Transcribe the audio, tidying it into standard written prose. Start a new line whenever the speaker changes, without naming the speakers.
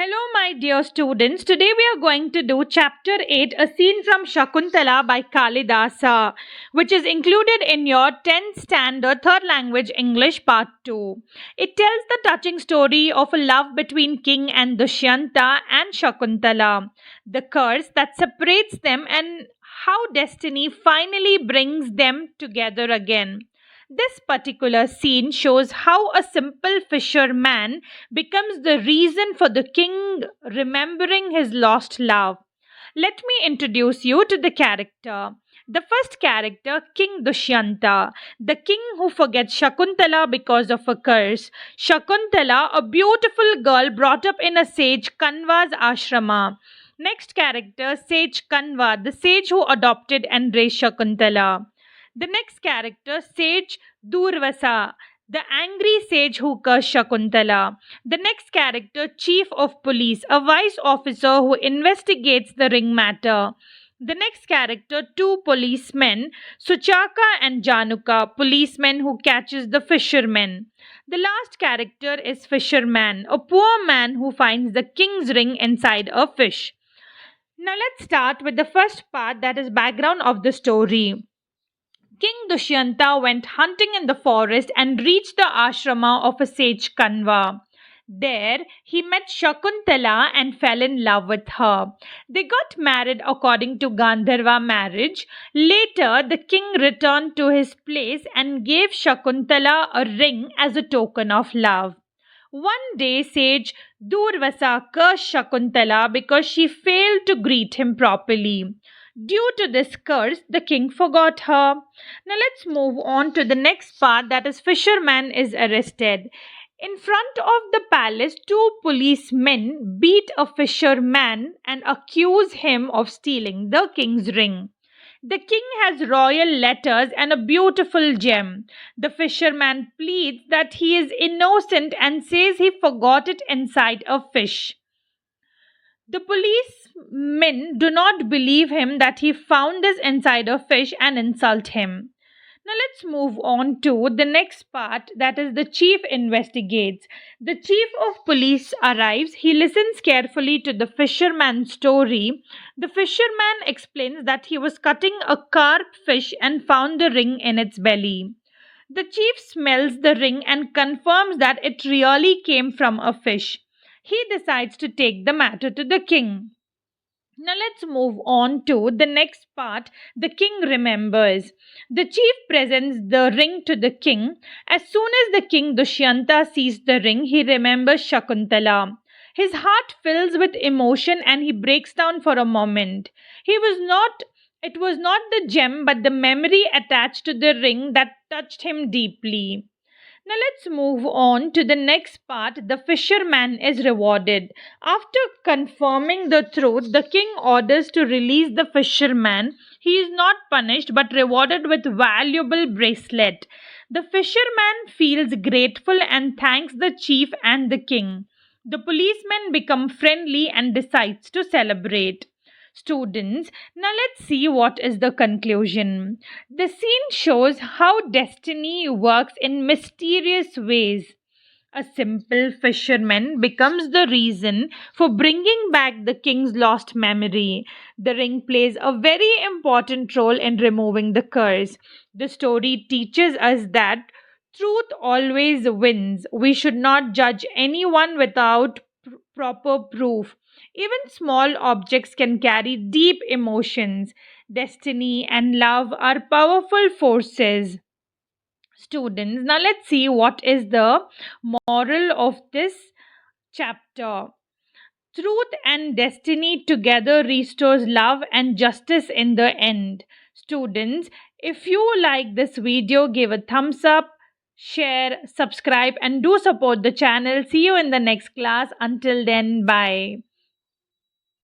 Hello, my dear students. Today we are going to do chapter 8, a scene from Shakuntala by Kalidasa, which is included in your 10th standard third language English part 2. It tells the touching story of a love between King and Dushyanta and Shakuntala, the curse that separates them, and how destiny finally brings them together again. This particular scene shows how a simple fisherman becomes the reason for the king remembering his lost love. Let me introduce you to the character. The first character, King Dushyanta, the king who forgets Shakuntala because of a curse. Shakuntala, a beautiful girl brought up in a sage Kanva's ashrama. Next character, Sage Kanva, the sage who adopted and raised Shakuntala. The next character, Sage Durvasa, the angry sage who cursed Shakuntala. The next character, Chief of Police, a wise officer who investigates the ring matter. The next character, two policemen, Suchaka and Januka, policemen who catches the fishermen. The last character is fisherman, a poor man who finds the king's ring inside a fish. Now let's start with the first part, that is background of the story. King Dushyanta went hunting in the forest and reached the ashrama of a sage Kanva. There, he met Shakuntala and fell in love with her. They got married according to Gandharva marriage. Later, the king returned to his place and gave Shakuntala a ring as a token of love. One day, sage Durvasa cursed Shakuntala because she failed to greet him properly. Due to this curse, the king forgot her. Now let's move on to the next part, that is fisherman is arrested. In front of the palace, two policemen beat a fisherman and accuse him of stealing the king's ring. The king has royal letters and a beautiful gem. The fisherman pleads that he is innocent and says he forgot it inside a fish. The policemen do not believe him that he found this inside a fish and insult him. Now let's move on to the next part, that is the chief investigates. The chief of police arrives. He listens carefully to the fisherman's story. The fisherman explains that he was cutting a carp fish and found the ring in its belly. The chief smells the ring and confirms that it really came from a fish. He decides to take the matter to the king. Now let's move on to the next part. The king remembers. The chief presents the ring to the king. As soon as the king Dushyanta sees the ring, he remembers Shakuntala. His heart fills with emotion and he breaks down for a moment. It was not the gem but the memory attached to the ring that touched him deeply. Now let's move on to the next part. The fisherman is rewarded. After confirming the truth, the king orders to release the fisherman. He is not punished but rewarded with valuable bracelet. The fisherman feels grateful and thanks the chief and the king. The policemen become friendly and decides to celebrate. Students, now let's see what is the conclusion. The scene shows how destiny works in mysterious ways. A simple fisherman becomes the reason for bringing back the king's lost memory. The ring plays a very important role in removing the curse. The story teaches us that truth always wins. We should not judge anyone without proper proof. Even small objects can carry deep emotions. Destiny and love are powerful forces. Students, now let's see what is the moral of this chapter. Truth and destiny together restores love and justice in the end. Students, if you like this video, give a thumbs up, share, subscribe, and do support the channel. See you in the next class. Until then, bye.